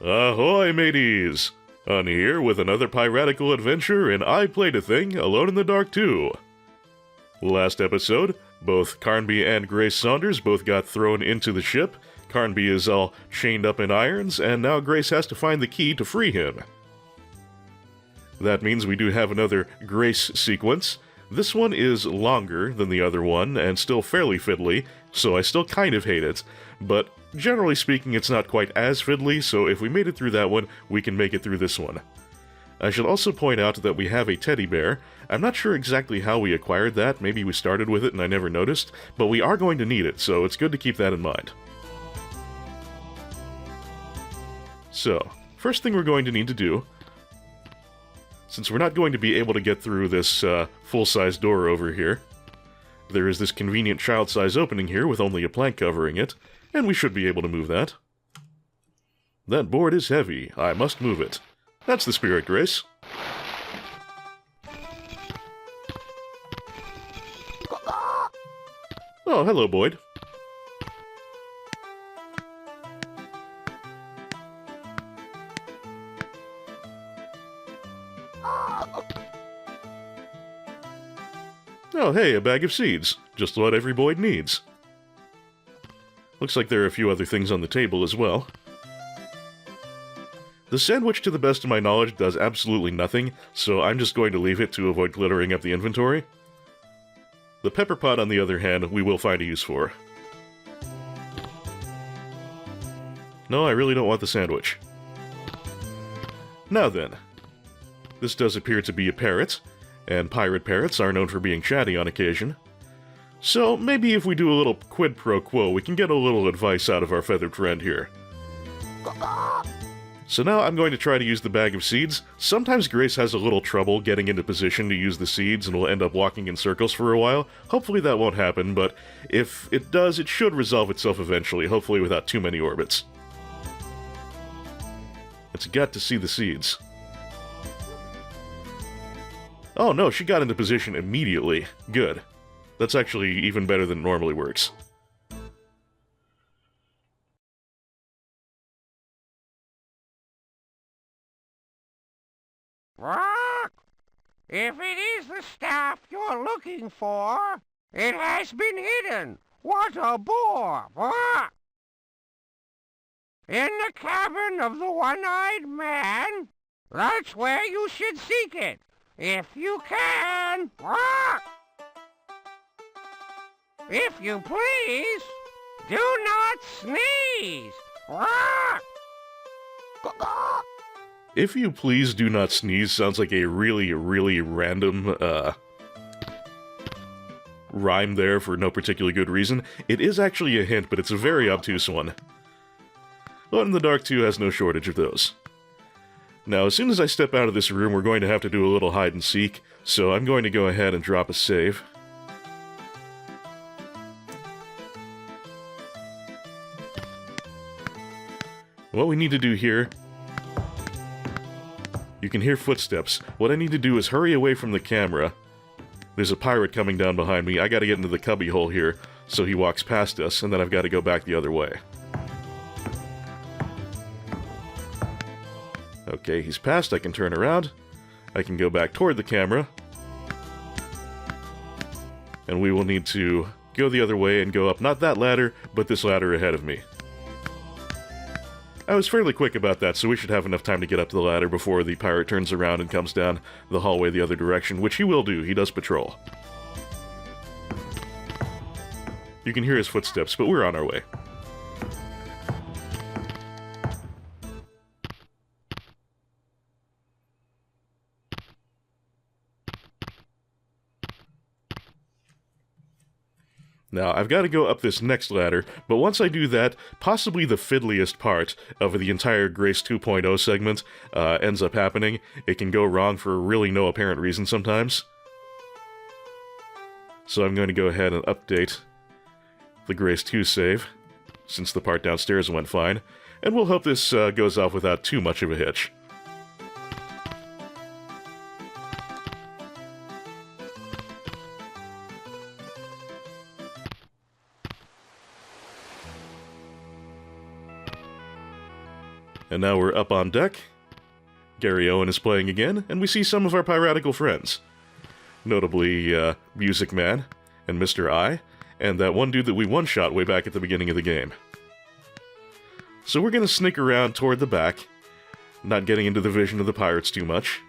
Ahoy, mateys! On here with another piratical adventure, and I played a thing Alone in the Dark 2. Last episode, both Carnby and Grace Saunders both got thrown into the ship. Carnby is all chained up in irons, and now Grace has to find the key to free him. That means we do have another Grace sequence. This one is longer than the other one, and still fairly fiddly, so I still kind of hate it, but generally speaking it's not quite as fiddly, so if we made it through that one, we can make it through this one. I should also point out that we have a teddy bear. I'm not sure exactly how we acquired that, maybe we started with it and I never noticed, but we are going to need it, so it's good to keep that in mind. So, first thing we're going to need to do, since we're not going to be able to get through this full-size door over here, there is this convenient child-size opening here with only a plank covering it, and we should be able to move that. That board is heavy. I must move it. That's the spirit, Grace. Oh, hello, Boyd. Oh, hey, a bag of seeds. Just what every Boyd needs. Looks like there are a few other things on the table as well. The sandwich, to the best of my knowledge, does absolutely nothing, so I'm just going to leave it to avoid cluttering up the inventory. The pepper pot, on the other hand, we will find a use for. No, I really don't want the sandwich. Now then, this does appear to be a parrot, and pirate parrots are known for being chatty on occasion. So maybe if we do a little quid pro quo, we can get a little advice out of our feathered friend here. So now I'm going to try to use the bag of seeds. Sometimes Grace has a little trouble getting into position to use the seeds and will end up walking in circles for a while. Hopefully that won't happen, but if it does, it should resolve itself eventually, hopefully without too many orbits. It's got to see the seeds. Oh no, she got into position immediately. Good. That's actually even better than it normally works. If it is the staff you're looking for, it has been hidden. What a bore! In the cabin of the one-eyed man? That's where you should seek it, if you can. If you please, do not sneeze. If you please do not sneeze sounds like a really, really random, rhyme there for no particularly good reason. It is actually a hint, but it's a very obtuse one. Alone in the Dark 2 has no shortage of those. Now, as soon as I step out of this room, we're going to have to do a little hide and seek, so I'm going to go ahead and drop a save. What we need to do here... You can hear footsteps. What I need to do is hurry away from the camera. There's a pirate coming down behind me. I gotta get into the cubby hole here, so he walks past us, and then I've got to go back the other way. Okay, he's past. I can turn around. I can go back toward the camera. And we will need to go the other way and go up not that ladder, but this ladder ahead of me. I was fairly quick about that, so we should have enough time to get up to the ladder before the pirate turns around and comes down the hallway the other direction, which he will do. He does patrol. You can hear his footsteps, but we're on our way. Now, I've got to go up this next ladder, but once I do that, possibly the fiddliest part of the entire Grace 2.0 segment ends up happening. It can go wrong for really no apparent reason sometimes. So I'm going to go ahead and update the Grace 2 save, since the part downstairs went fine, and we'll hope this goes off without too much of a hitch. And now we're up on deck. Gary Owen is playing again, and we see some of our piratical friends. Notably, Music Man, and Mr. I, and that one dude that we one-shot way back at the beginning of the game. So we're gonna sneak around toward the back, not getting into the vision of the pirates too much.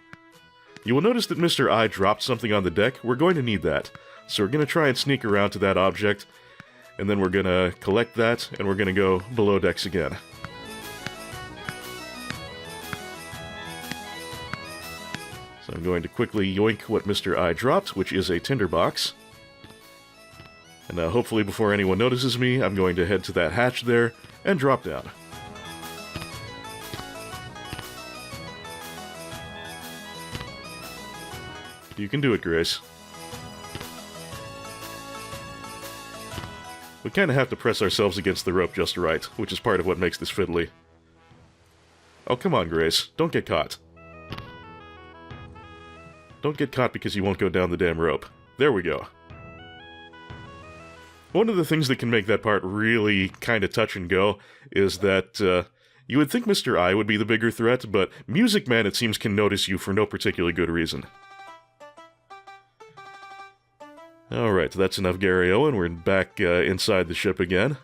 You will notice that Mr. I dropped something on the deck. We're going to need that. So we're gonna try and sneak around to that object, and then we're gonna collect that, and we're gonna go below decks again. So I'm going to quickly yoink what Mr. I dropped, which is a tinderbox. And now hopefully before anyone notices me, I'm going to head to that hatch there and drop down. You can do it, Grace. We kind of have to press ourselves against the rope just right, which is part of what makes this fiddly. Oh, come on, Grace. Don't get caught. Don't get caught because you won't go down the damn rope. There we go. One of the things that can make that part really kind of touch and go is that you would think Mr. I would be the bigger threat, but Music Man, it seems, can notice you for no particularly good reason. Alright, that's enough Gary Owen. We're back inside the ship again.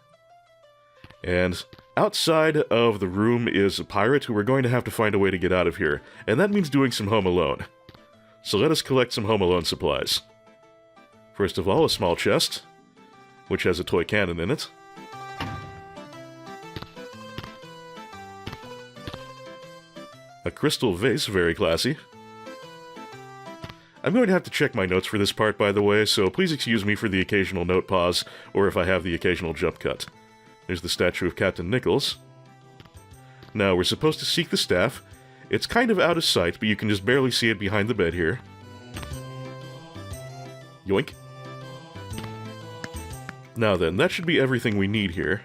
And outside of the room is a pirate who we're going to have to find a way to get out of here. And that means doing some Home Alone. So let us collect some Home Alone supplies. First of all, a small chest, which has a toy cannon in it. A crystal vase, very classy. I'm going to have to check my notes for this part, by the way, so please excuse me for the occasional note pause, or if I have the occasional jump cut. There's the statue of Captain Nichols. Now, we're supposed to seek the staff. It's kind of out of sight, but you can just barely see it behind the bed here. Yoink. Now then, that should be everything we need here.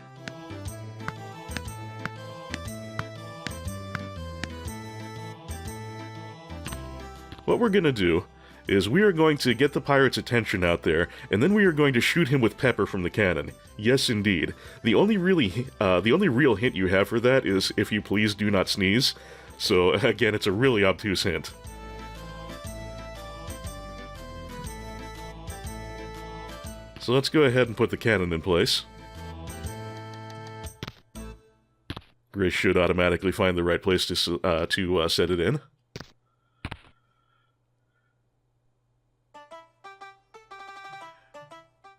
What we're gonna do is we are going to get the pirate's attention out there, and then we are going to shoot him with pepper from the cannon. Yes, indeed. The only real hint you have for that is, if you please do not sneeze. So, again, it's a really obtuse hint. So let's go ahead and put the cannon in place. Grace should automatically find the right place to set it in.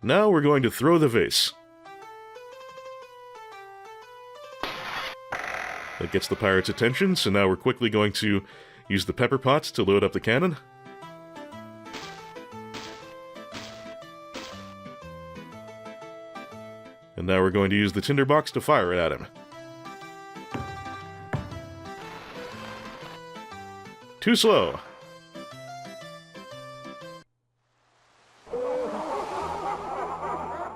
Now we're going to throw the vase. That gets the pirate's attention, so now we're quickly going to use the pepper pot to load up the cannon. And now we're going to use the tinderbox to fire it at him. Too slow.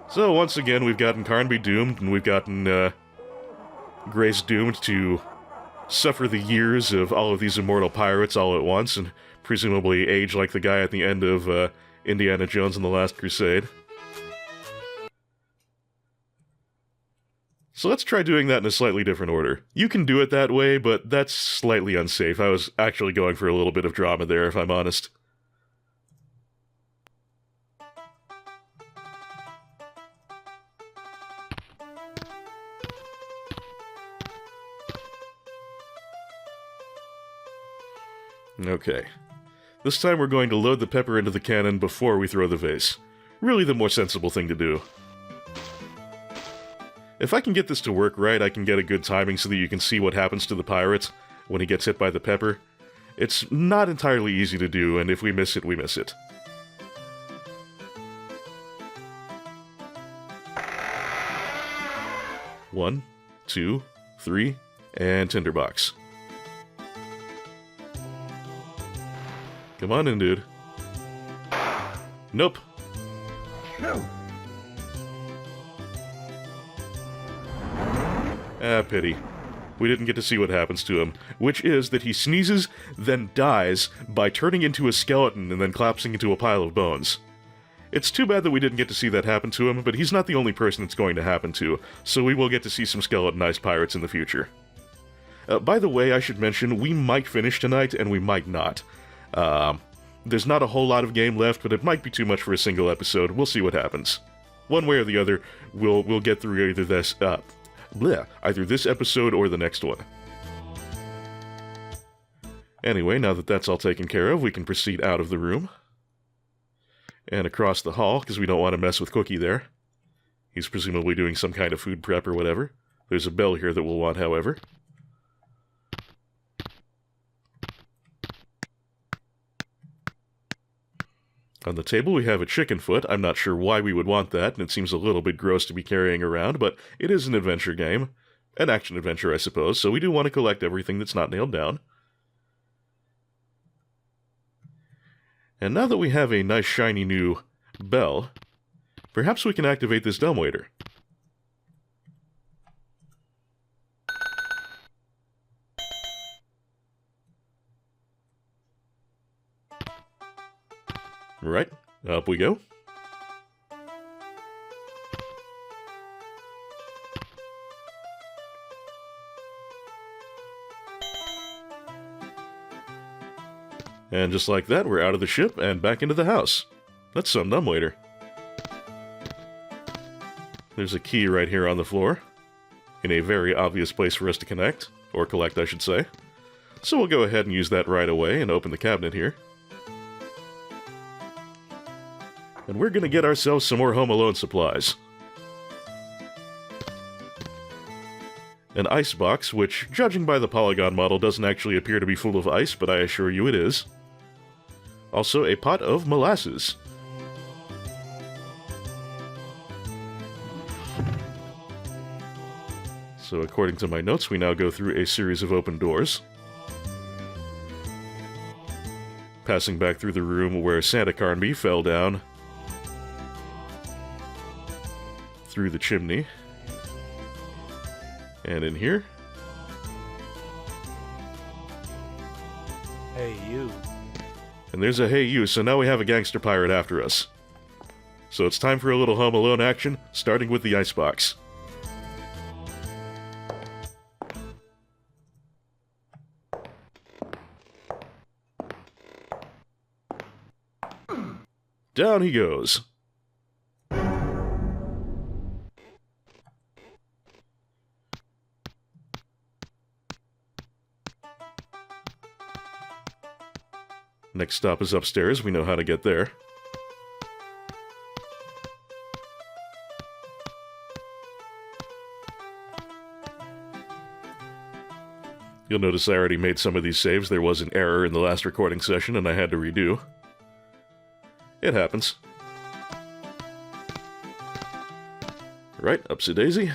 So once again, we've gotten Carnby doomed, and we've gotten Grace doomed to suffer the years of all of these immortal pirates all at once, and presumably age like the guy at the end of Indiana Jones and the Last Crusade. So let's try doing that in a slightly different order. You can do it that way, but that's slightly unsafe. I was actually going for a little bit of drama there, if I'm honest. Okay. This time we're going to load the pepper into the cannon before we throw the vase. Really the more sensible thing to do. If I can get this to work right, I can get a good timing so that you can see what happens to the pirate when he gets hit by the pepper. It's not entirely easy to do, and if we miss it, we miss it. One, 2, 3, and tinderbox. Come on in, dude. Nope. Ah, pity. We didn't get to see what happens to him, which is that he sneezes, then dies by turning into a skeleton and then collapsing into a pile of bones. It's too bad that we didn't get to see that happen to him, but he's not the only person it's going to happen to, so we will get to see some skeletonized pirates in the future. By the way, I should mention, we might finish tonight, and we might not. There's not a whole lot of game left, but it might be too much for a single episode. We'll see what happens. One way or the other, we'll get through either this episode or the next one. Anyway, now that that's all taken care of, we can proceed out of the room. And across the hall, because we don't want to mess with Cookie there. He's presumably doing some kind of food prep or whatever. There's a bell here that we'll want, however. On the table we have a chicken foot. I'm not sure why we would want that, and it seems a little bit gross to be carrying around, but it is an adventure game. An action-adventure, I suppose, so we do want to collect everything that's not nailed down. And now that we have a nice shiny new bell, perhaps we can activate this dumbwaiter. Right, up we go. And just like that, we're out of the ship and back into the house. That's some dumbwaiter. There's a key right here on the floor, in a very obvious place for us to connect, or collect, I should say. So we'll go ahead and use that right away and open the cabinet here. And we're gonna get ourselves some more Home Alone supplies. An ice box, which, judging by the polygon model, doesn't actually appear to be full of ice, but I assure you it is. Also, a pot of molasses. So according to my notes, we now go through a series of open doors. Passing back through the room where Santa Carnby fell down. Through the chimney. And in here. Hey, you. And there's a hey you, so now we have a gangster pirate after us. So it's time for a little Home Alone action, starting with the icebox. Down he goes. Next stop is upstairs. We know how to get there. You'll notice I already made some of these saves. There was an error in the last recording session and I had to redo. It happens. Right, upsy-daisy.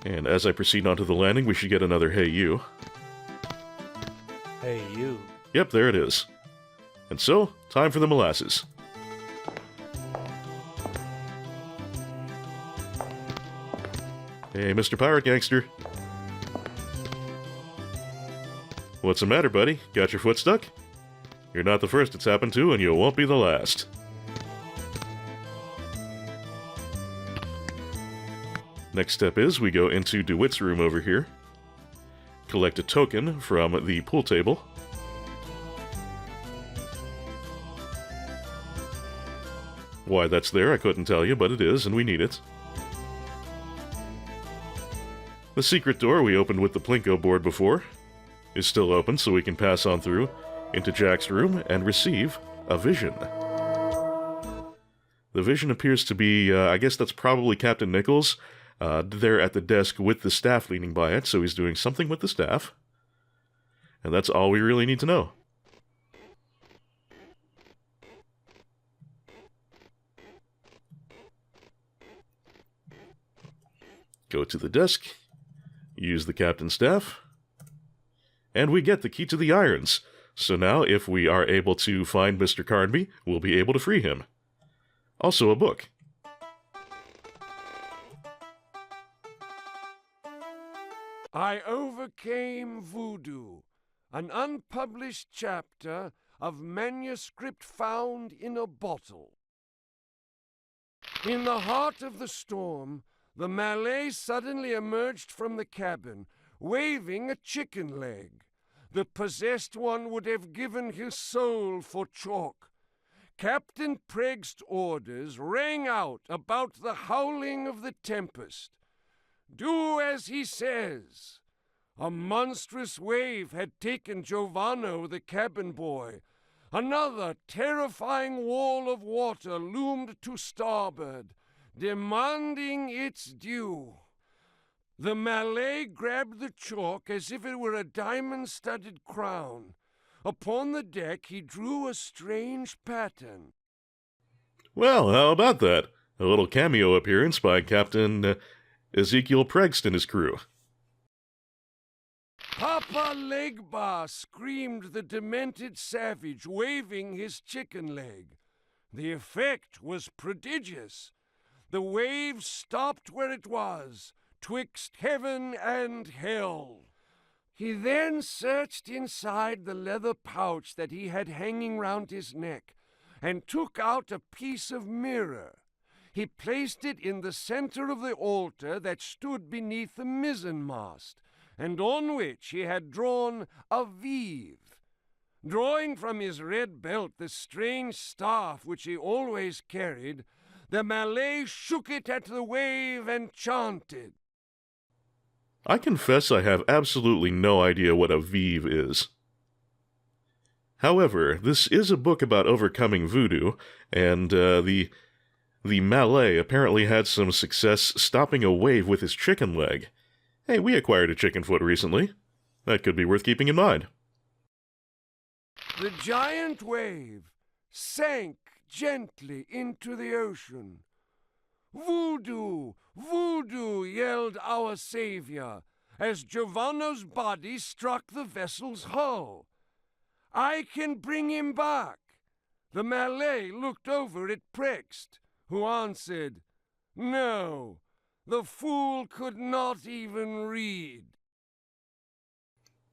And as I proceed onto the landing, we should get another hey you. Hey, you. Yep, there it is. And so, time for the molasses. Hey, Mr. Pirate Gangster. What's the matter, buddy? Got your foot stuck? You're not the first it's happened to, and you won't be the last. Next step is we go into DeWitt's room over here, collect a token from the pool table, why that's there I couldn't tell you, but it is, and we need it. The secret door we opened with the Plinko board before is still open, so we can pass on through into Jack's room and receive a vision. The vision appears to be, I guess that's probably Captain Nichols, there at the desk with the staff leaning by it, so he's doing something with the staff. And that's all we really need to know. Go to the desk, use the captain's staff, and we get the key to the irons. So now, if we are able to find Mr. Carnby, we'll be able to free him. Also a book. I overcame voodoo, an unpublished chapter of manuscript found in a bottle. In the heart of the storm, the Malay suddenly emerged from the cabin, waving a chicken leg. The possessed one would have given his soul for chalk. Captain Pregg's orders rang out about the howling of the tempest. Do as he says. A monstrous wave had taken Giovanno, the cabin boy. Another terrifying wall of water loomed to starboard, demanding its due. The Malay grabbed the chalk as if it were a diamond-studded crown. Upon the deck he drew a strange pattern. Well, how about that? A little cameo appearance by Captain Ezekiel Pregst and his crew. Papa Legba, screamed the demented savage, waving his chicken leg. The effect was prodigious. The wave stopped where it was, twixt heaven and hell. He then searched inside the leather pouch that he had hanging round his neck, and took out a piece of mirror. He placed it in the center of the altar that stood beneath the mizzenmast, and on which he had drawn a vive. Drawing from his red belt the strange staff which he always carried, the Malay shook it at the wave and chanted. I confess I have absolutely no idea what a vive is. However, this is a book about overcoming voodoo, and the Malay apparently had some success stopping a wave with his chicken leg. Hey, we acquired a chicken foot recently. That could be worth keeping in mind. The giant wave sank gently into the ocean. Voodoo! Voodoo! Yelled our savior, as Giovanno's body struck the vessel's hull. I can bring him back. The Malay looked over at Prext, who answered, No, the fool could not even read.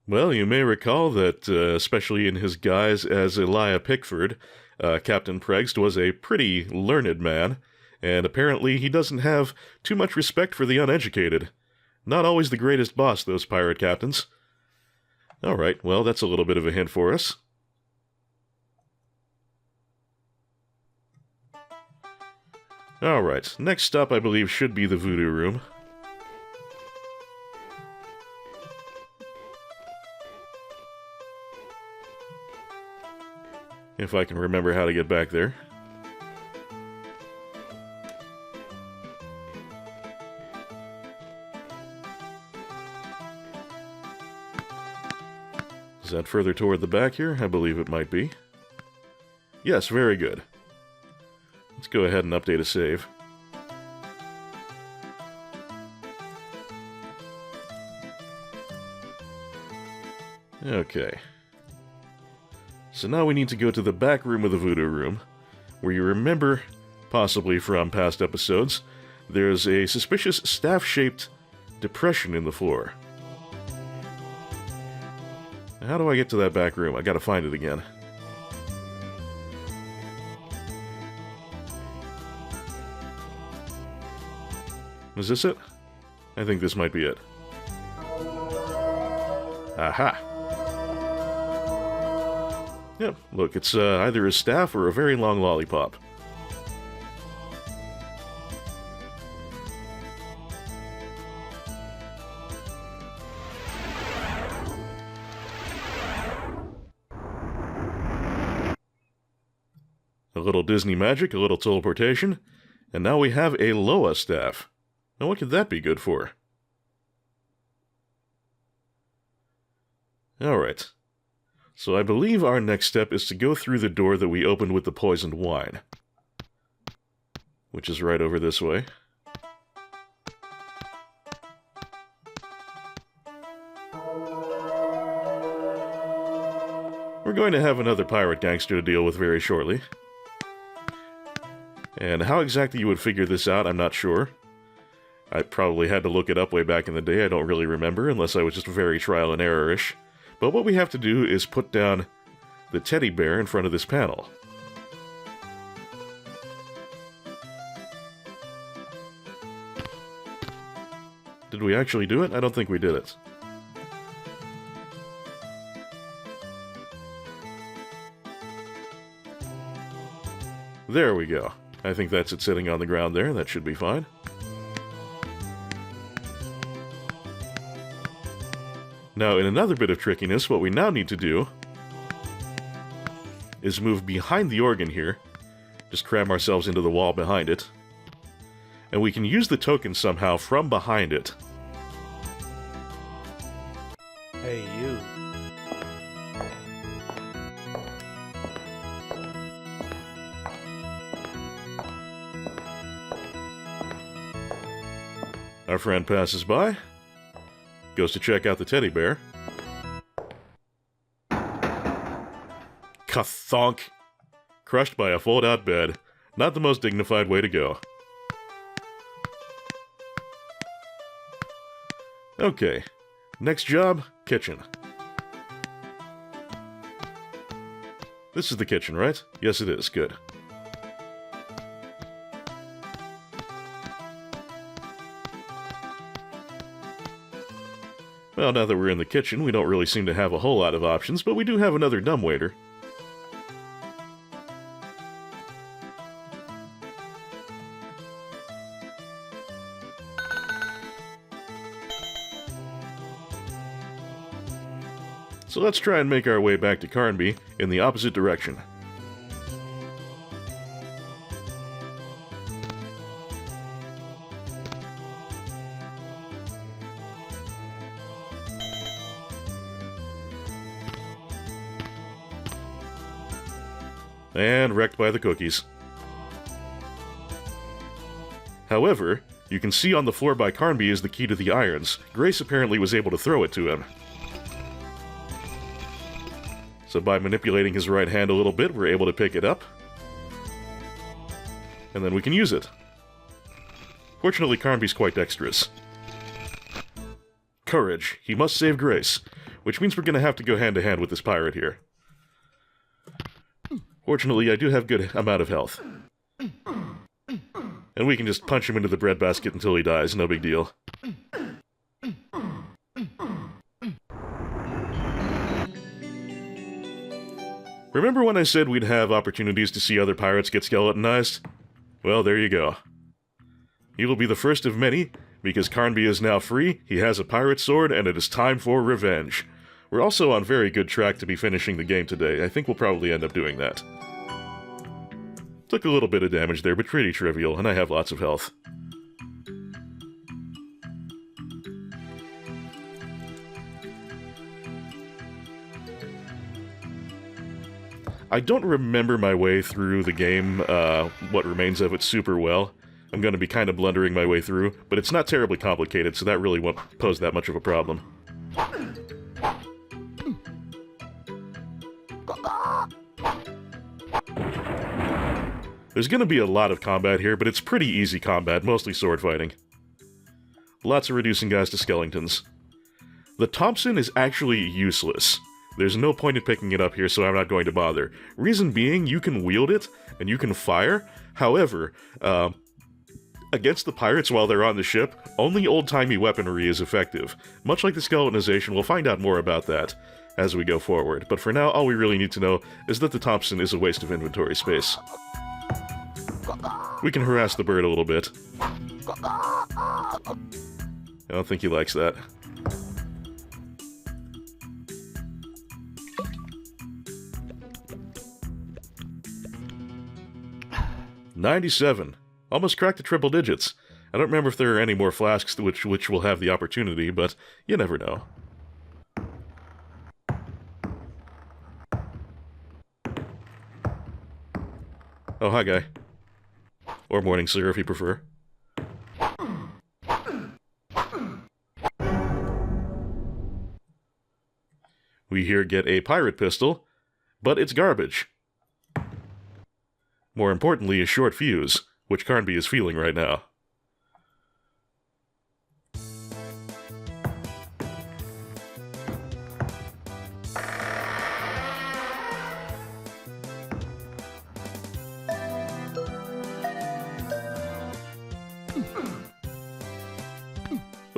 Well, you may recall that, especially in his guise as Elijah Pickford, Captain Pregst was a pretty learned man, and apparently he doesn't have too much respect for the uneducated. Not always the greatest boss, those pirate captains. Alright, well, that's a little bit of a hint for us. Alright, next stop I believe should be the voodoo room. If I can remember how to get back there. Is that further toward the back here? I believe it might be. Yes, very good. Let's go ahead and update a save. Okay. So now we need to go to the back room of the voodoo room, where you remember, possibly from past episodes, there's a suspicious staff-shaped depression in the floor. How do I get to that back room? I gotta find it again. Is this it? I think this might be it. Aha! Yep, look, it's either a staff or a very long lollipop. A little Disney magic, a little teleportation, and now we have a Loa staff. Now what could that be good for? Alright. So I believe our next step is to go through the door that we opened with the poisoned wine. Which is right over this way. We're going to have another pirate gangster to deal with very shortly. And how exactly you would figure this out, I'm not sure. I probably had to look it up way back in the day, I don't really remember, unless I was just very trial and error-ish. But what we have to do is put down the teddy bear in front of this panel. Did we actually do it? I don't think we did it. There we go. I think that's it sitting on the ground there. That should be fine. Now, in another bit of trickiness, what we now need to do is move behind the organ here. Just cram ourselves into the wall behind it. And we can use the token somehow from behind it. Hey, you. Our friend passes by, goes to check out the teddy bear. Kathonk! Crushed by a fold-out bed. Not the most dignified way to go. Okay, next job, kitchen. This is the kitchen, right? Yes, it is. Good. Well, now that we're in the kitchen, we don't really seem to have a whole lot of options, but we do have another dumbwaiter. So let's try and make our way back to Carnby in the opposite direction. And wrecked by the cookies. However, you can see on the floor by Carnby is the key to the irons. Grace apparently was able to throw it to him. So by manipulating his right hand a little bit, we're able to pick it up. And then we can use it. Fortunately, Carnby's quite dexterous. Courage. He must save Grace. Which means we're going to have to go hand to hand with this pirate here. Fortunately, I do have good amount of health. And we can just punch him into the breadbasket until he dies, no big deal. Remember when I said we'd have opportunities to see other pirates get skeletonized? Well, there you go. He will be the first of many, because Carnby is now free, he has a pirate sword, and it is time for revenge. We're also on very good track to be finishing the game today. I think we'll probably end up doing that. Took a little bit of damage there, but pretty trivial, and I have lots of health. I don't remember my way through the game, what remains of it, super well. I'm going to be kind of blundering my way through, but it's not terribly complicated, so that really won't pose that much of a problem. There's going to be a lot of combat here, but it's pretty easy combat, mostly sword fighting. Lots of reducing guys to skeletons. The Thompson is actually useless. There's no point in picking it up here, so I'm not going to bother. Reason being, you can wield it, and you can fire. However, against the pirates while they're on the ship, only old-timey weaponry is effective. Much like the skeletonization, we'll find out more about that as we go forward. But for now, all we really need to know is that the Thompson is a waste of inventory space. We can harass the bird a little bit. I don't think he likes that. $97. Almost cracked the triple digits. I don't remember if there are any more flasks which will have the opportunity, but you never know. Oh, hi, guy. Or morning, sir, if you prefer. We here get a pirate pistol, but it's garbage. More importantly, a short fuse, which Carnby is feeling right now.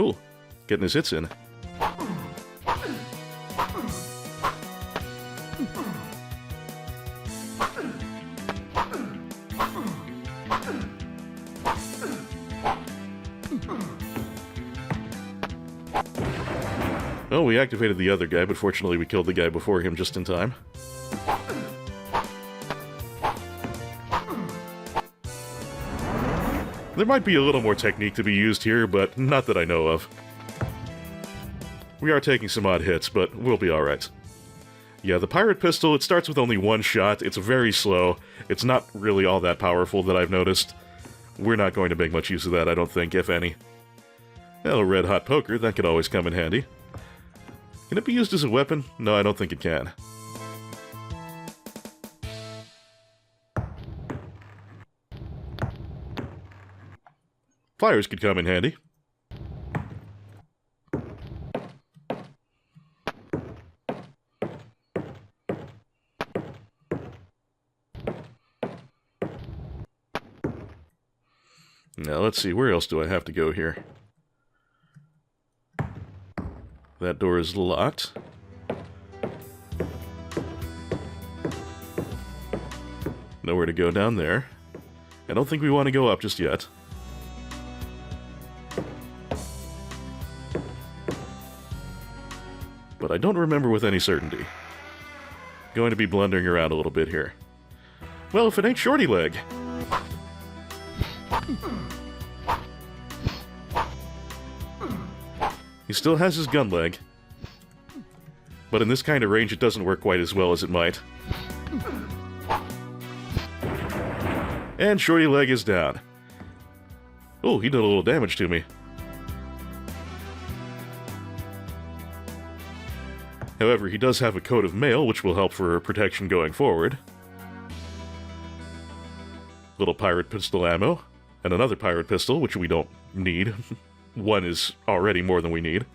Ooh, getting his hits in. Oh, we activated the other guy, but fortunately we killed the guy before him just in time. There might be a little more technique to be used here, but not that I know of. We are taking some odd hits, but we'll be alright. Yeah, the pirate pistol, it starts with only one shot, it's very slow, it's not really all that powerful that I've noticed. We're not going to make much use of that, I don't think, if any. Well, a red-hot poker, that could always come in handy. Can it be used as a weapon? No, I don't think it can. Pliers could come in handy. Now, let's see, where else do I have to go here? That door is locked. Nowhere to go down there. I don't think we want to go up just yet. But I don't remember with any certainty. Going to be blundering around a little bit here. Well, if it ain't Shorty Leg. He still has his gun leg. But in this kind of range, it doesn't work quite as well as it might. And Shorty Leg is down. Oh, he did a little damage to me. However, he does have a coat of mail, which will help for protection going forward. Little pirate pistol ammo, and another pirate pistol, which we don't need. One is already more than we need.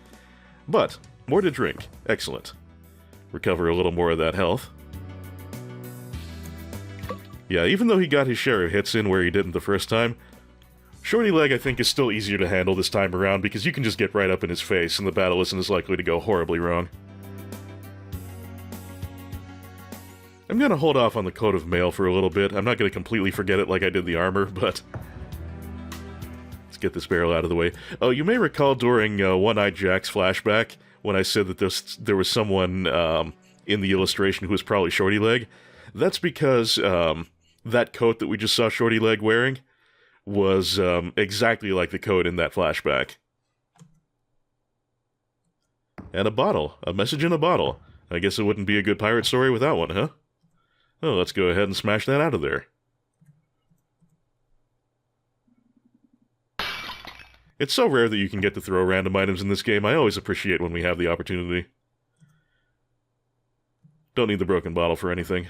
But, more to drink. Excellent. Recover a little more of that health. Yeah, even though he got his share of hits in where he didn't the first time, Shorty Leg, I think, is still easier to handle this time around because you can just get right up in his face and the battle isn't as likely to go horribly wrong. I'm gonna hold off on the coat of mail for a little bit. I'm not gonna completely forget it like I did the armor, but... let's get this barrel out of the way. Oh, you may recall during One-Eyed Jack's flashback, when I said that there was someone in the illustration who was probably Shorty Leg. That's because that coat that we just saw Shorty Leg wearing was exactly like the coat in that flashback. And a bottle. A message in a bottle. I guess it wouldn't be a good pirate story without one, huh? Oh, let's go ahead and smash that out of there. It's so rare that you can get to throw random items in this game. I always appreciate when we have the opportunity. Don't need the broken bottle for anything.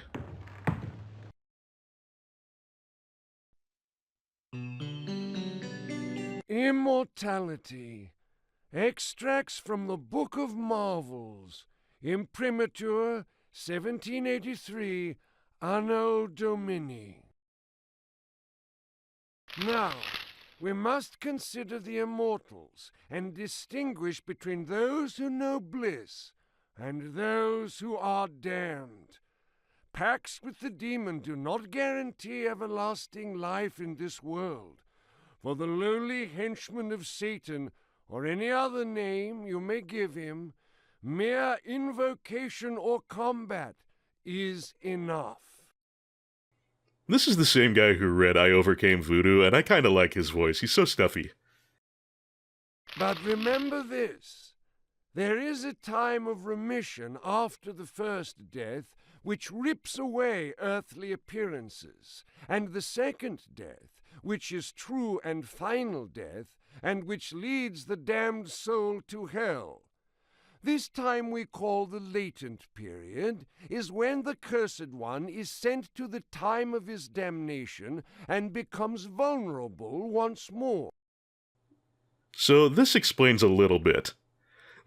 Immortality. Extracts from the Book of Marvels. Imprimatur, 1783, Anno Domini. Now, we must consider the immortals and distinguish between those who know bliss and those who are damned. Pacts with the demon do not guarantee everlasting life in this world, for the lowly henchman of Satan, or any other name you may give him, mere invocation or combat is enough. This is the same guy who read I Overcame Voodoo, and I kinda like his voice. He's so stuffy. But remember this. There is a time of remission after the first death, which rips away earthly appearances, and the second death, which is true and final death, and which leads the damned soul to hell. This time we call the latent period, is when the cursed one is sent to the time of his damnation and becomes vulnerable once more. So this explains a little bit.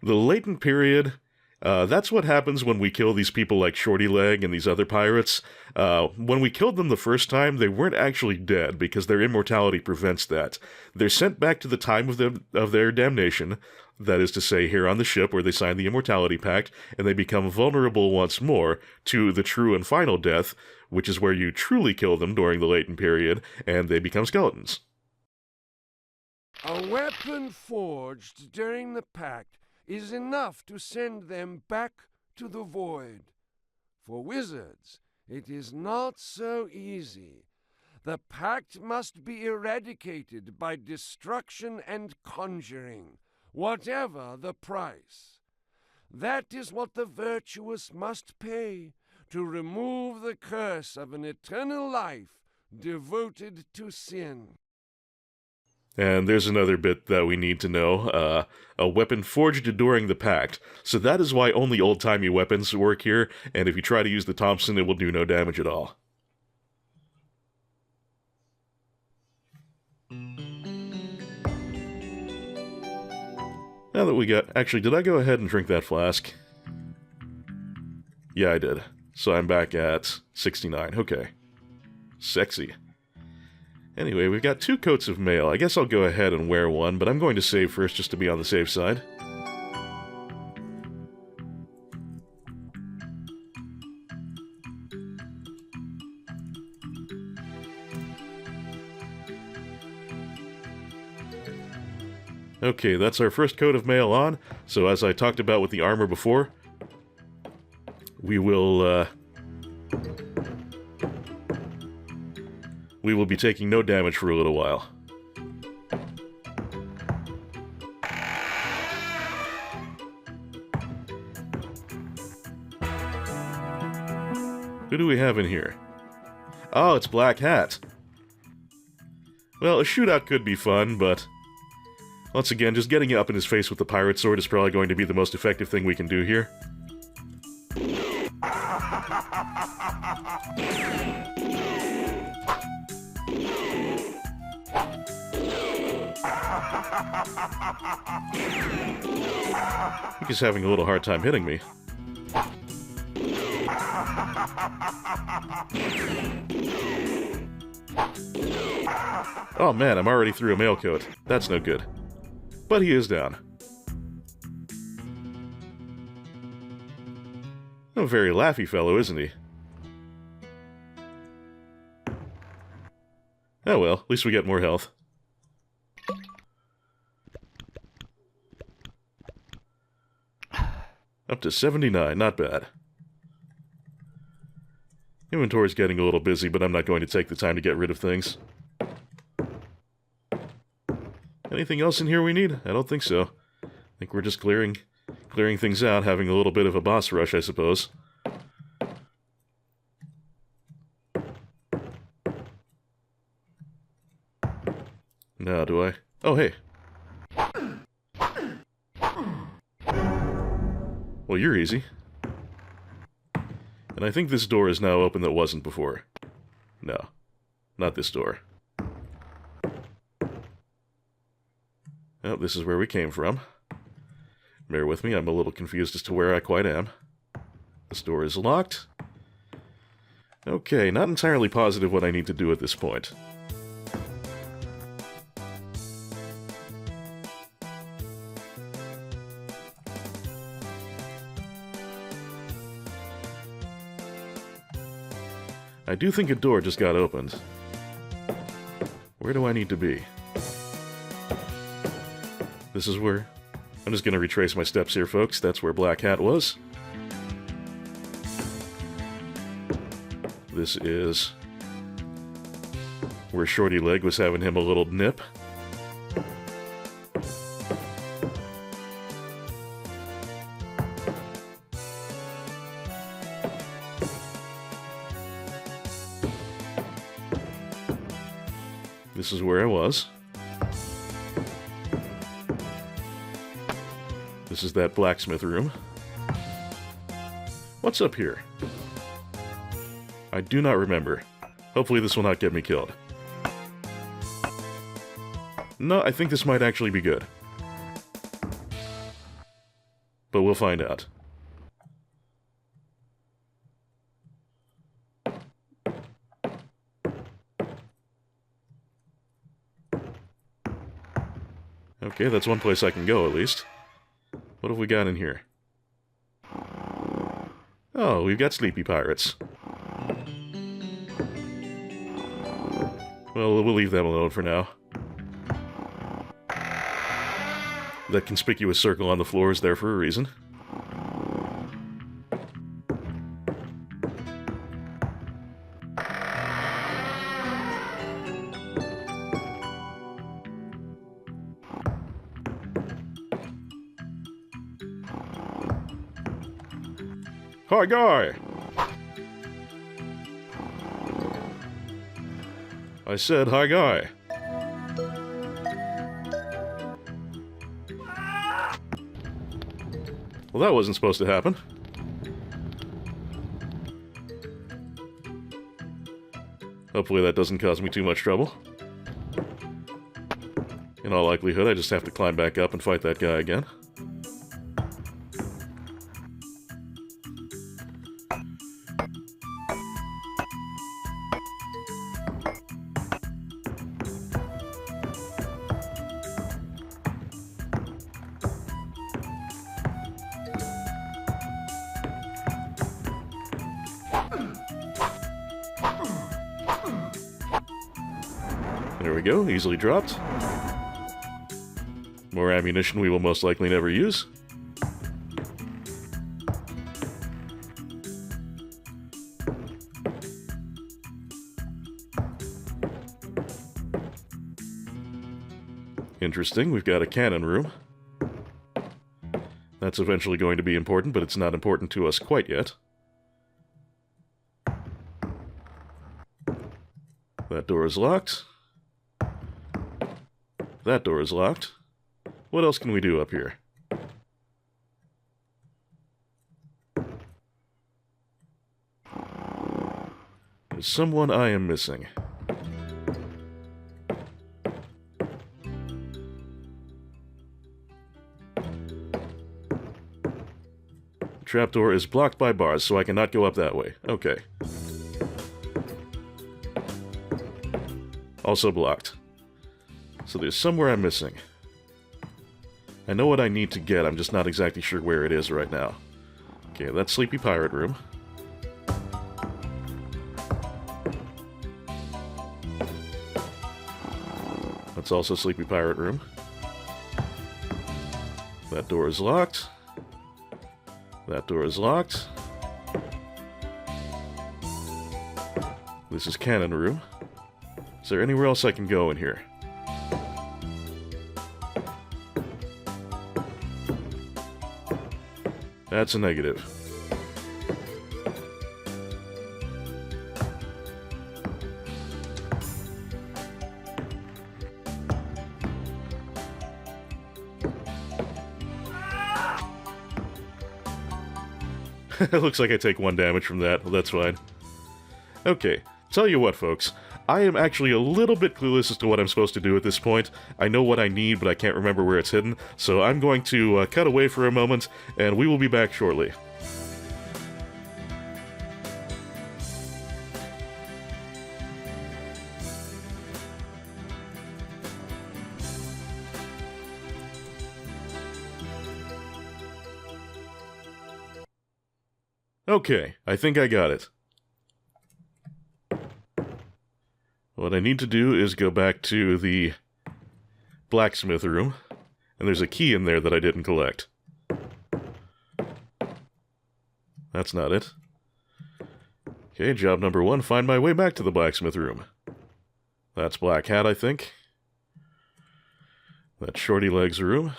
The latent period That's what happens when we kill these people like Shorty Leg and these other pirates. When we killed them the first time, they weren't actually dead, because their immortality prevents that. They're sent back to the time of their damnation, that is to say, here on the ship where they sign the Immortality Pact, and they become vulnerable once more to the true and final death, which is where you truly kill them during the latent period, and they become skeletons. A weapon forged during the pact is enough to send them back to the void. For wizards, it is not so easy. The pact must be eradicated by destruction and conjuring, whatever the price. That is what the virtuous must pay to remove the curse of an eternal life devoted to sin. And there's another bit that we need to know. A weapon forged during the pact. So that is why only old-timey weapons work here, and if you try to use the Thompson, it will do no damage at all. Now that we got... Actually, did I go ahead and drink that flask? Yeah, I did. So I'm back at 69. Okay. Sexy. Anyway, we've got 2 coats of mail. I guess I'll go ahead and wear one, but I'm going to save first just to be on the safe side. Okay, that's our first coat of mail on, so as I talked about with the armor before, we will be taking no damage for a little while. Who do we have in here? Oh, it's Black Hat. Well, a shootout could be fun, but once again, just getting up in his face with the pirate sword is probably going to be the most effective thing we can do here. I think he's having a little hard time hitting me. Oh man, I'm already through a mail coat. That's no good. But he is down. A very laughy fellow, isn't he? Oh well, at least we get more health. Up to 79, not bad. Inventory's getting a little busy, but I'm not going to take the time to get rid of things. Anything else in here we need? I don't think so. I think we're just clearing things out, having a little bit of a boss rush, I suppose. Now, do I? Oh, hey. Well, you're easy. And I think this door is now open that wasn't before. No. Not this door. Oh, this is where we came from. Bear with me, I'm a little confused as to where I quite am. This door is locked. Okay, not entirely positive what I need to do at this point. I do think a door just got opened. Where do I need to be? This is where... I'm just going to retrace my steps here, folks. That's where Black Hat was. This is where Shorty Leg was having him a little nip. This is where I was. This is that blacksmith room. What's up here? I do not remember. Hopefully this will not get me killed. No, I think this might actually be good. But we'll find out. Okay, that's one place I can go, at least. What have we got in here? Oh, we've got sleepy pirates. Well, we'll leave them alone for now. That conspicuous circle on the floor is there for a reason. Hi, guy! I said, hi, guy. Well, that wasn't supposed to happen. Hopefully that doesn't cause me too much trouble. In all likelihood, I just have to climb back up and fight that guy again. There we go, easily dropped. More ammunition we will most likely never use. Interesting, we've got a cannon room. That's eventually going to be important, but it's not important to us quite yet. That door is locked. That door is locked. What else can we do up here? There's someone I am missing. Trapdoor is blocked by bars, so I cannot go up that way. Okay. Also blocked. So there's somewhere I'm missing. I know what I need to get, I'm just not exactly sure where it is right now. Okay, that's Sleepy Pirate Room. That's also Sleepy Pirate Room. That door is locked. That door is locked. This is Cannon Room. Is there anywhere else I can go in here? That's a negative. It looks like I take 1 damage from that. Well, that's fine. Okay, tell you what, folks. I am actually a little bit clueless as to what I'm supposed to do at this point. I know what I need, but I can't remember where it's hidden, so I'm going to cut away for a moment, and we will be back shortly. Okay, I think I got it. What I need to do is go back to the blacksmith room, and there's a key in there that I didn't collect. That's not it. Okay, job number 1, find my way back to the blacksmith room. That's Black Hat, I think. That's Shorty Legs' room.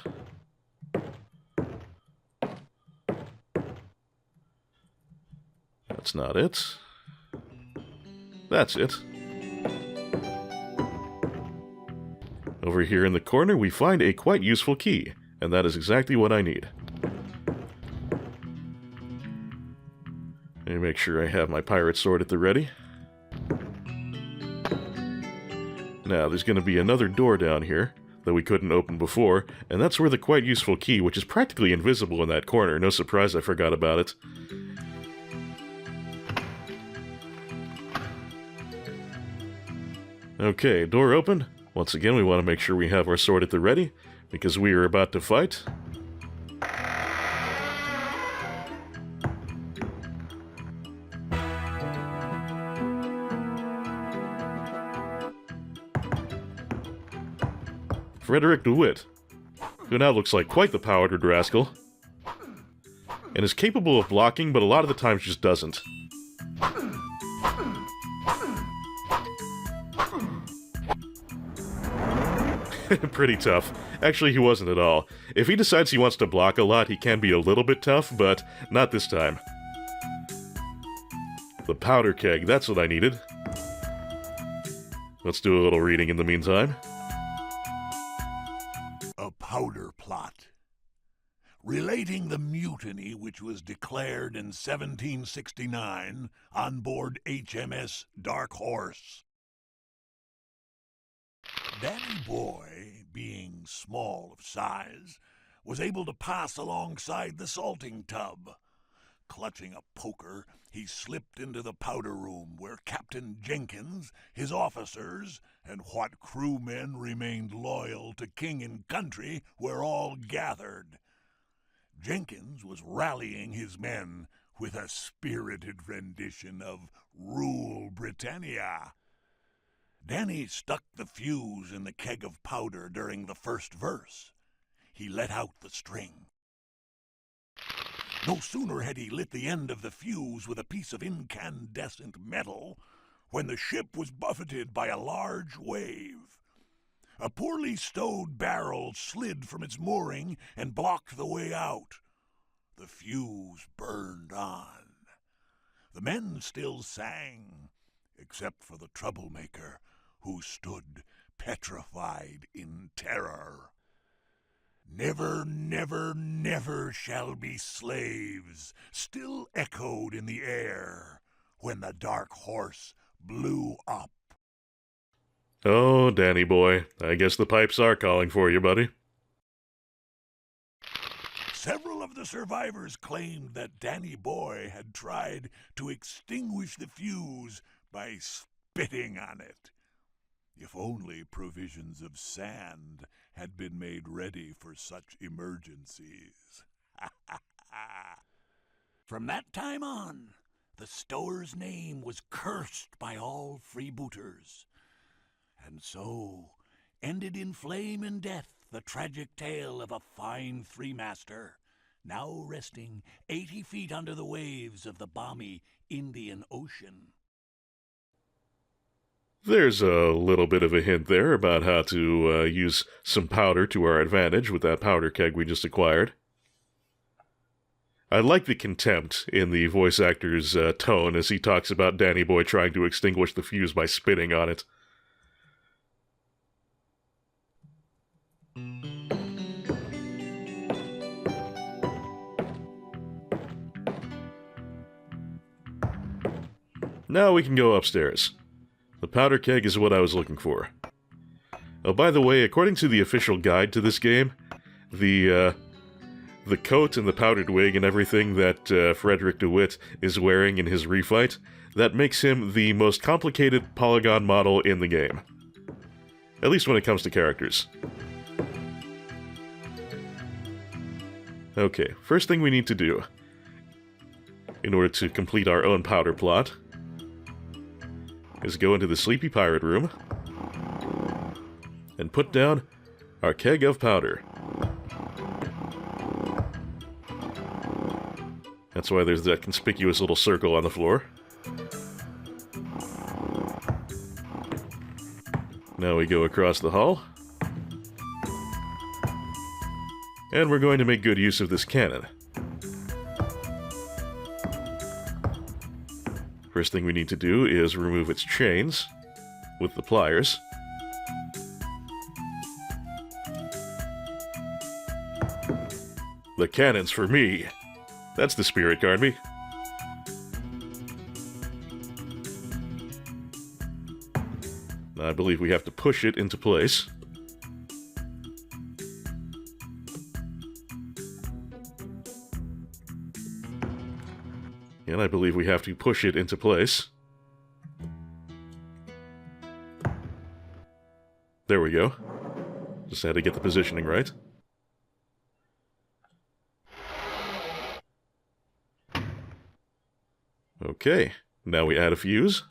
That's not it. That's it. Over here in the corner, we find a quite useful key, and that is exactly what I need. Let me make sure I have my pirate sword at the ready. Now, there's going to be another door down here that we couldn't open before, and that's where the quite useful key, which is practically invisible in that corner. No surprise I forgot about it. Okay, door open. Once again, we want to make sure we have our sword at the ready. because we are about to fight. Frederick DeWitt, who now looks like quite the powdered rascal, and is capable of blocking, but a lot of the times just doesn't. Pretty tough. Actually, he wasn't at all. If he decides he wants to block a lot, he can be a little bit tough, but not this time. The powder keg, that's what I needed. Let's do a little reading in the meantime. A powder plot. Relating the mutiny which was declared in 1769 on board HMS Dark Horse. Danny Boy, being small of size, was able to pass alongside the salting tub. Clutching a poker, he slipped into the powder room where Captain Jenkins, his officers, and what crewmen remained loyal to king and country were all gathered. Jenkins was rallying his men with a spirited rendition of Rule Britannia. Danny stuck the fuse in the keg of powder during the first verse. He let out the string. No sooner had he lit the end of the fuse with a piece of incandescent metal when the ship was buffeted by a large wave. A poorly stowed barrel slid from its mooring and blocked the way out. The fuse burned on. The men still sang, except for the troublemaker, who stood petrified in terror. "Never, never, never shall be slaves," still echoed in the air when the Dark Horse blew up. Oh, Danny boy, I guess the pipes are calling for you, buddy. Several of the survivors claimed that Danny Boy had tried to extinguish the fuse by spitting on it. If only provisions of sand had been made ready for such emergencies. From that time on, the stower's name was cursed by all freebooters. And so ended in flame and death the tragic tale of a fine three-master, now resting 80 feet under the waves of the balmy Indian Ocean. There's a little bit of a hint there about how to use some powder to our advantage with that powder keg we just acquired. I like the contempt in the voice actor's tone as he talks about Danny Boy trying to extinguish the fuse by spitting on it. Now we can go upstairs. The powder keg is what I was looking for. Oh, by the way, according to the official guide to this game, the coat and the powdered wig and everything that Frederick DeWitt is wearing in his refight, that makes him the most complicated polygon model in the game. At least when it comes to characters. Okay, first thing we need to do, in order to complete our own powder plot, is go into the sleepy pirate room and put down our keg of powder. That's why there's that conspicuous little circle on the floor. Now we go across the hall. And we're going to make good use of this cannon. First thing we need to do is remove its chains with the pliers. The cannon's for me. That's the spirit, Carnby. I believe we have to push it into place. And I believe we have to push it into place. There we go. Just Just had to get the positioning right. Okay, now we add a fuse.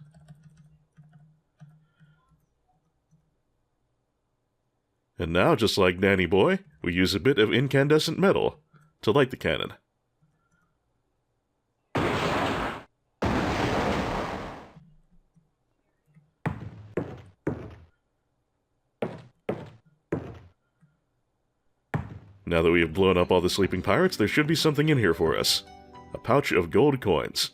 And now, just like Danny Boy, we use a bit of incandescent metal to light the cannon. Now that we have blown up all the sleeping pirates, there should be something in here for us. A pouch of gold coins.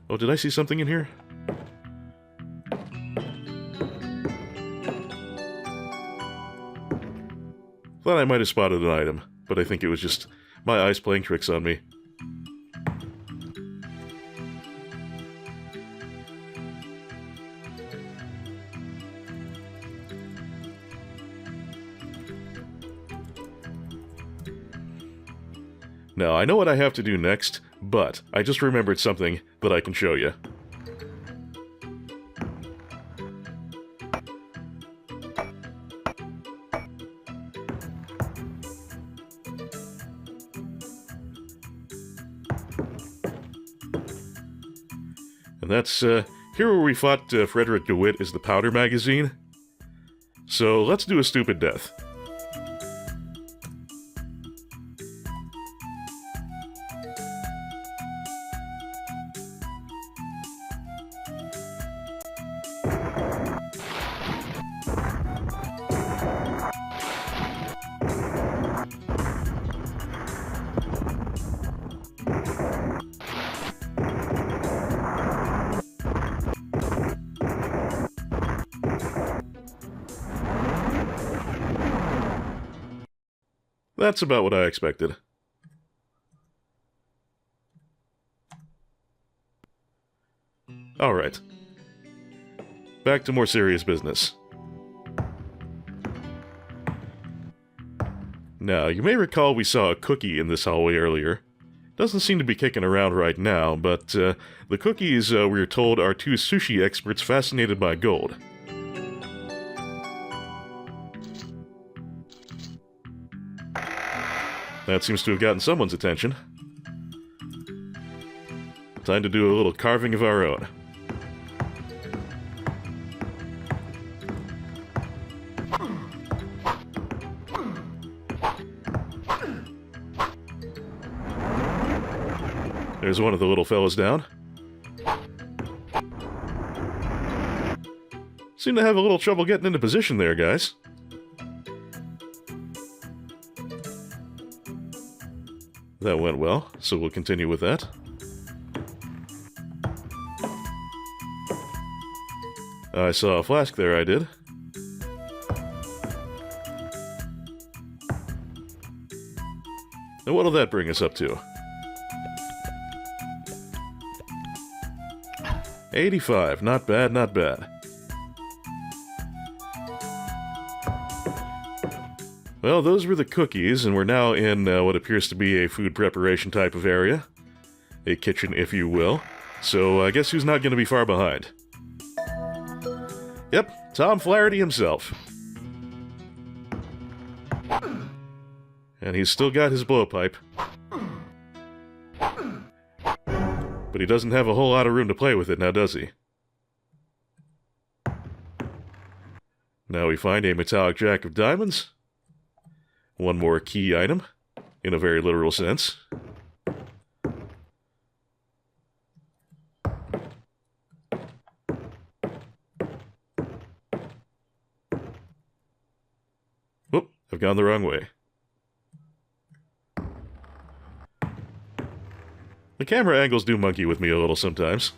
Oh, did I see something in here? Thought I might have spotted an item, but I think it was just my eyes playing tricks on me. Now, I know what I have to do next, but I just remembered something that I can show you. And that's, here where we fought Frederick DeWitt is the powder magazine. So, let's do a stupid death. That's about what I expected. Alright. Back to more serious business. Now, you may recall we saw a cookie in this hallway earlier. Doesn't seem to be kicking around right now, but the cookies, we're told, are two sushi experts fascinated by gold. That seems to have gotten someone's attention. Time to do a little carving of our own. There's one of the little fellas down. Seem to have a little trouble getting into position there, guys. That went well, so we'll continue with that. I saw a flask there, I did. And what'll that bring us up to? 85, not bad, not bad. Well, those were the cookies, and we're now in what appears to be a food preparation type of area. A kitchen, if you will. So I guess who's not going to be far behind? Yep, Tom Flaherty himself. And he's still got his blowpipe. But he doesn't have a whole lot of room to play with it now, does he? Now we find a metallic jack of diamonds. One more key item, in a very literal sense. Whoop, I've gone the wrong way. The camera angles do monkey with me a little sometimes.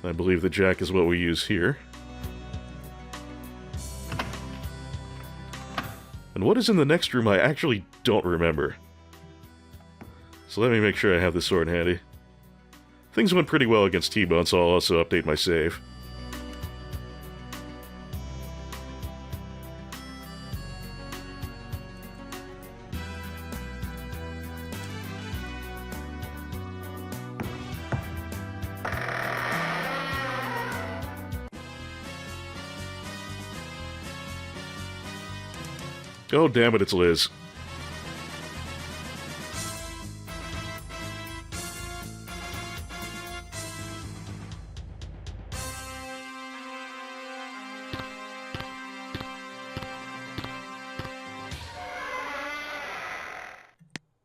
I believe the jack is what we use here. And what is in the next room I actually don't remember. So let me make sure I have this sword handy. Things went pretty well against T-Bone, so I'll also update my save. Oh, damn it, it's Liz.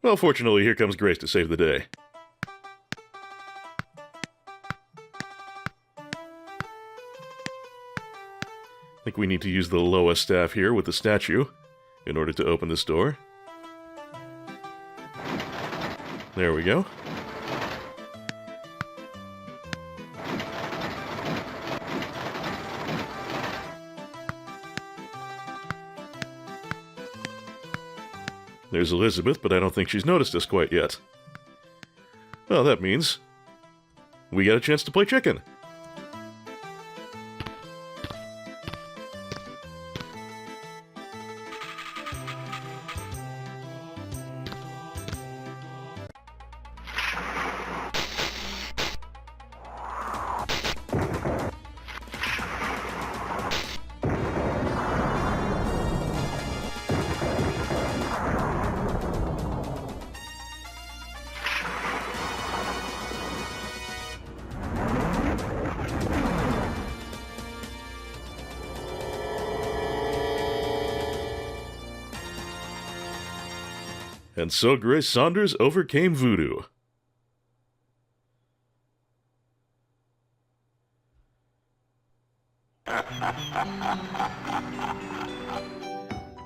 Well, fortunately, here comes Grace to save the day. I think we need to use the lowest staff here with the statue in order to open this door. There we go. There's Elizabeth, but I don't think she's noticed us quite yet. Well, that means we get a chance to play chicken. And so Grace Saunders overcame voodoo.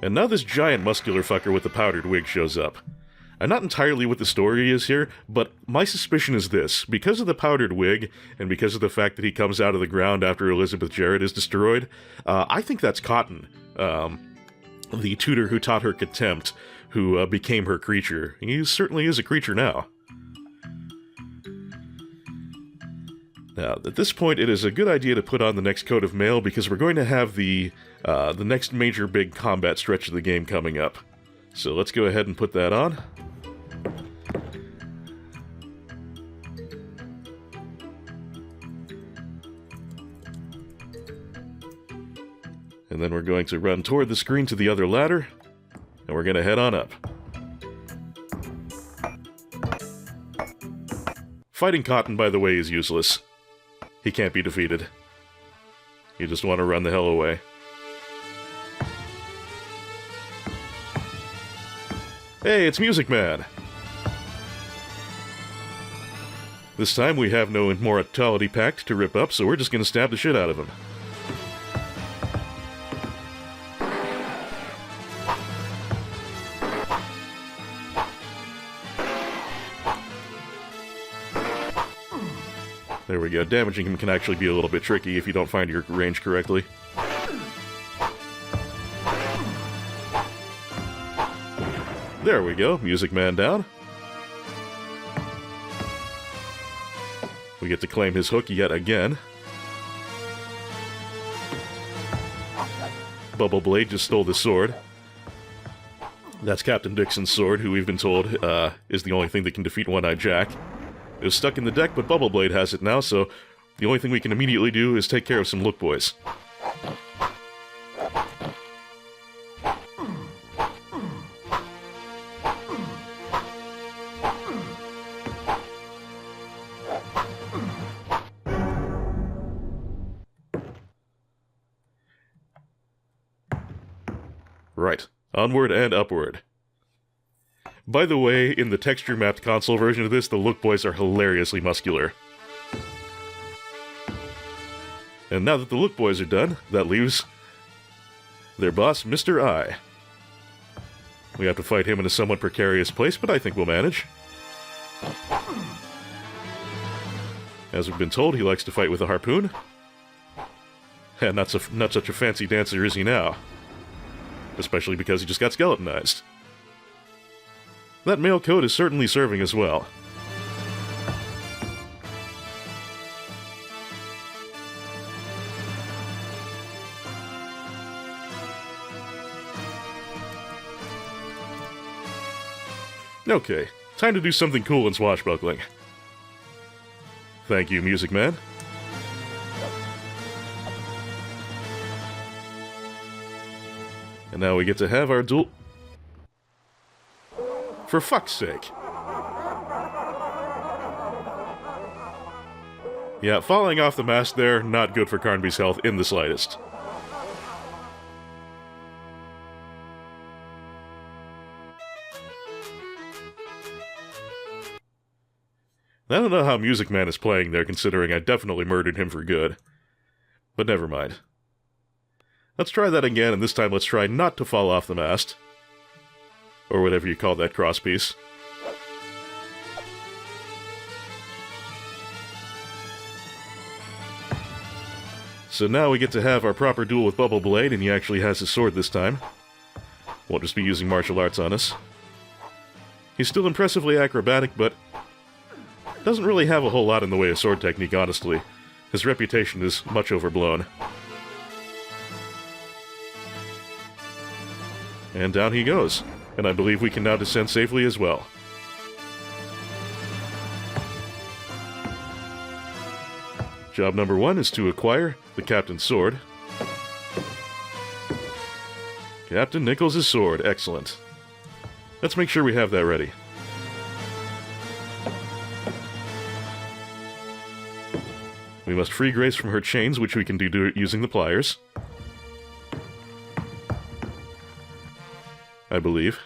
And now this giant muscular fucker with the powdered wig shows up. I'm not entirely what the story is here, but my suspicion is this. Because of the powdered wig, and because of the fact that he comes out of the ground after Elizabeth Jarrett is destroyed, I think that's Cotton, the tutor who taught her contempt, who became her creature. He certainly is a creature now. Now, at this point, it is a good idea to put on the next coat of mail because we're going to have the next major big combat stretch of the game coming up. So let's go ahead and put that on. And then we're going to run toward the screen to the other ladder, and we're going to head on up. Fighting Cotton, by the way, is useless. He can't be defeated. You just want to run the hell away. Hey, it's Music Man! This time we have no Mortality Pact to rip up, so we're just going to stab the shit out of him. There we go. Damaging him can actually be a little bit tricky if you don't find your range correctly. There we go. Music Man down. We get to claim his hook yet again. Bubble Blade just stole the sword. That's Captain Dixon's sword, who we've been told is the only thing that can defeat One-Eyed Jack. It was stuck in the deck, but Bubble Blade has it now, so the only thing we can immediately do is take care of some Look Boys. Right. Onward and upward. By the way, in the texture-mapped console version of this, the Look Boys are hilariously muscular. And now that the Look Boys are done, that leaves their boss, Mr. I. We have to fight him in a somewhat precarious place, but I think we'll manage. As we've been told, he likes to fight with a harpoon. And not such a fancy dancer is he now. Especially because he just got skeletonized. That male coat is certainly serving as well. Okay, time to do something cool and swashbuckling. Thank you, Music Man. And now we get to have our duel... For fuck's sake. Yeah, falling off the mast there, not good for Carnby's health in the slightest. I don't know how Music Man is playing there, considering I definitely murdered him for good. But never mind. Let's try that again, and this time let's try not to fall off the mast. Or whatever you call that crosspiece. So now we get to have our proper duel with Bubble Blade, and he actually has his sword this time. Won't just be using martial arts on us. He's still impressively acrobatic, but doesn't really have a whole lot in the way of sword technique, honestly. His reputation is much overblown. And down he goes. And I believe we can now descend safely as well. Job number 1 is to acquire the Captain's sword. Captain Nichols' sword, excellent. Let's make sure we have that ready. We must free Grace from her chains, which we can do using the pliers. I believe.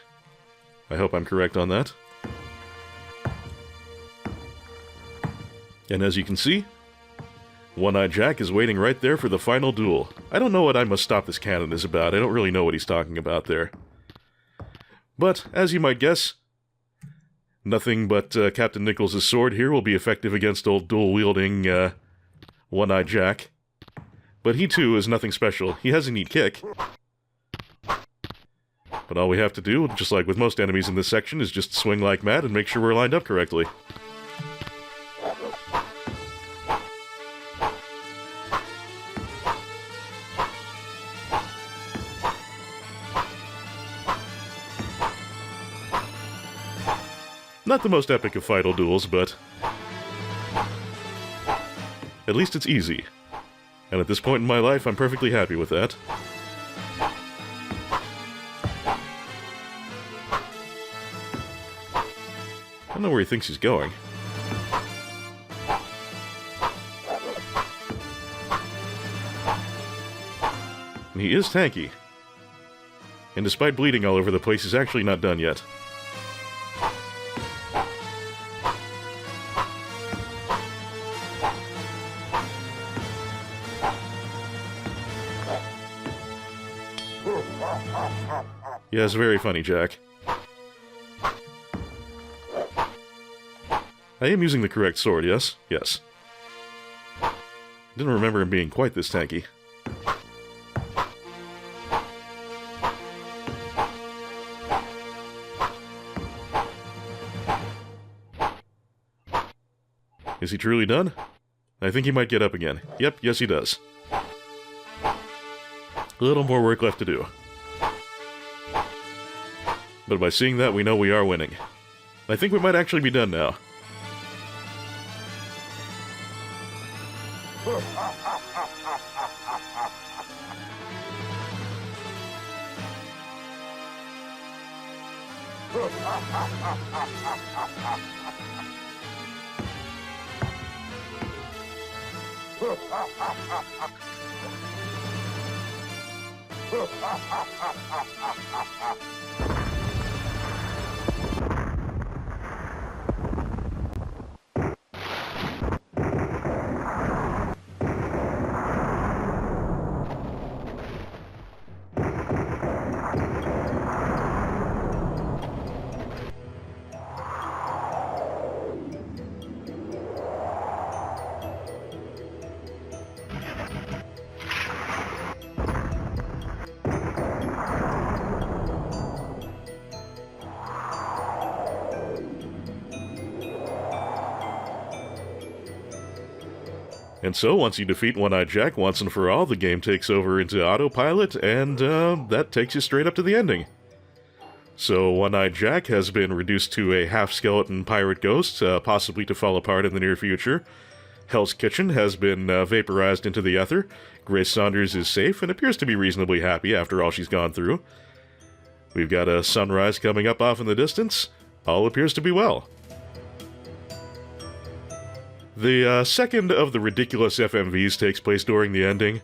I hope I'm correct on that. And as you can see, One-Eyed Jack is waiting right there for the final duel. I don't know what I Must Stop This Cannon is about. I don't really know what he's talking about there. But, as you might guess, nothing but Captain Nichols' sword here will be effective against old dual-wielding One-Eyed Jack. But he too is nothing special. He has a neat kick. But all we have to do, just like with most enemies in this section, is just swing like mad and make sure we're lined up correctly. Not the most epic of final duels, but at least it's easy. And at this point in my life, I'm perfectly happy with that. I don't know where he thinks he's going. And he is tanky. And despite bleeding all over the place, he's actually not done yet. Yes, very funny, Jack. I am using the correct sword, yes? Yes. Didn't remember him being quite this tanky. Is he truly done? I think he might get up again. Yep, yes he does. A little more work left to do. But by seeing that, we know we are winning. I think we might actually be done now. And so, once you defeat One-Eyed Jack once and for all, the game takes over into autopilot, and that takes you straight up to the ending. So, One-Eyed Jack has been reduced to a half-skeleton pirate ghost, possibly to fall apart in the near future. Hell's Kitchen has been vaporized into the ether. Grace Saunders is safe and appears to be reasonably happy after all she's gone through. We've got a sunrise coming up off in the distance. All appears to be well. The second of the ridiculous FMVs takes place during the ending,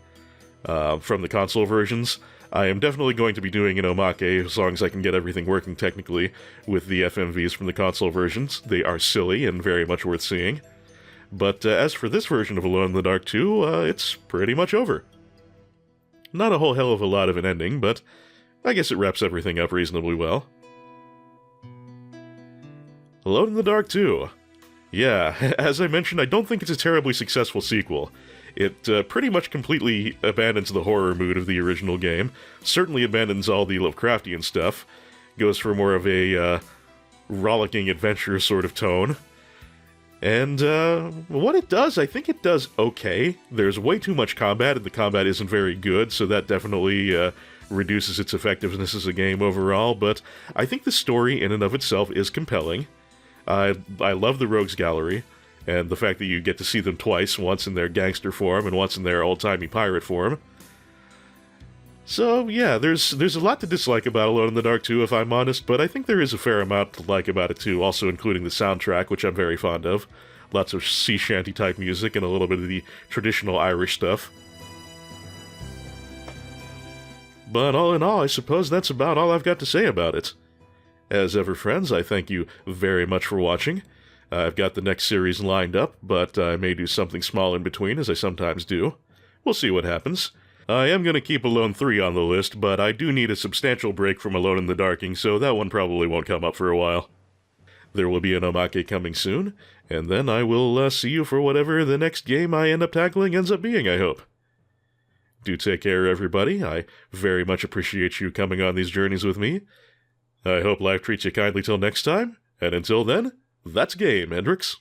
from the console versions. I am definitely going to be doing an omake as long as I can get everything working technically with the FMVs from the console versions. They are silly and very much worth seeing. But as for this version of Alone in the Dark 2, it's pretty much over. Not a whole hell of a lot of an ending, but I guess it wraps everything up reasonably well. Alone in the Dark 2. Yeah, as I mentioned, I don't think it's a terribly successful sequel. It pretty much completely abandons the horror mood of the original game, certainly abandons all the Lovecraftian stuff, goes for more of a rollicking adventure sort of tone. And what it does, I think it does okay. There's way too much combat, and the combat isn't very good, so that definitely reduces its effectiveness as a game overall, but I think the story in and of itself is compelling. I love the Rogues Gallery, and the fact that you get to see them twice, once in their gangster form and once in their old-timey pirate form. So, yeah, there's a lot to dislike about Alone in the Dark 2, if I'm honest, but I think there is a fair amount to like about it too, also including the soundtrack, which I'm very fond of. Lots of sea shanty-type music and a little bit of the traditional Irish stuff. But all in all, I suppose that's about all I've got to say about it. As ever, friends, I thank you very much for watching. I've got the next series lined up, but I may do something small in between, as I sometimes do. We'll see what happens. I am going to keep Alone 3 on the list, but I do need a substantial break from Alone in the Darking, so that one probably won't come up for a while. There will be an omake coming soon, and then I will see you for whatever the next game I end up tackling ends up being, I hope. Do take care, everybody. I very much appreciate you coming on these journeys with me. I hope life treats you kindly till next time, and until then, that's game, Hendrix.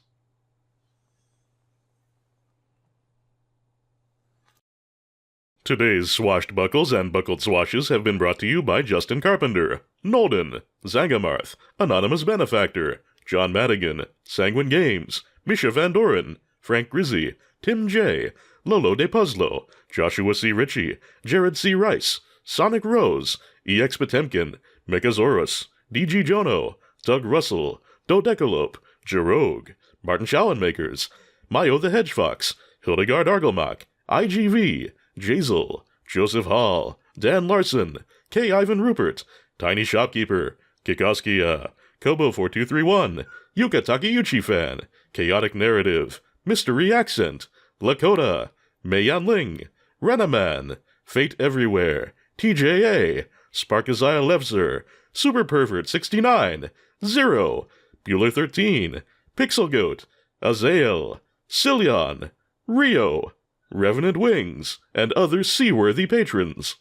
Today's swashbuckles and buckled swashes have been brought to you by Justin Carpenter, Nolden, Zangamarth, Anonymous Benefactor, John Madigan, Sanguine Games, Misha Van Doren, Frank Grizzy, Tim J., Lolo De Puzzlo, Joshua C. Ritchie, Jared C. Rice, Sonic Rose, EX Potemkin, Mechazorus, DG Jono, Doug Russell, Dodecalope, Jarogue, Martin Schallenmakers, Mayo the Hedgefox, Hildegard Argelmach, IGV, Jazel, Joseph Hall, Dan Larson, K. Ivan Rupert, Tiny Shopkeeper, Kikoskia, Kobo4231, Yuka Takeuchi Fan, Chaotic Narrative, Mystery Accent, Lakota, Meiyan Ling, Renaman, Fate Everywhere, TJA, Sparkaziah Levzer, Super Pervert 69, Zero, Bueller 13, Pixel Goat, Azael, Cillion, Rio, Revenant Wings, and other seaworthy patrons.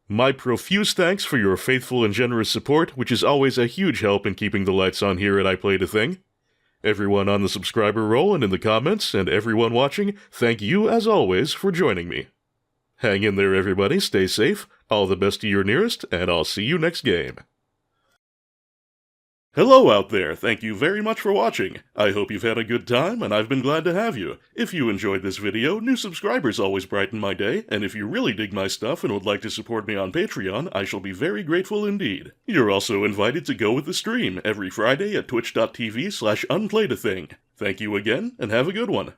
My profuse thanks for your faithful and generous support, which is always a huge help in keeping the lights on here at I Played a Thing. Everyone on the subscriber roll and in the comments, and everyone watching, thank you as always for joining me. Hang in there, everybody, stay safe, all the best to your nearest, and I'll see you next game. Hello out there, thank you very much for watching. I hope you've had a good time, and I've been glad to have you. If you enjoyed this video, new subscribers always brighten my day, and if you really dig my stuff and would like to support me on Patreon, I shall be very grateful indeed. You're also invited to go with the stream every Friday at twitch.tv/unplayedathing. Thank you again, and have a good one.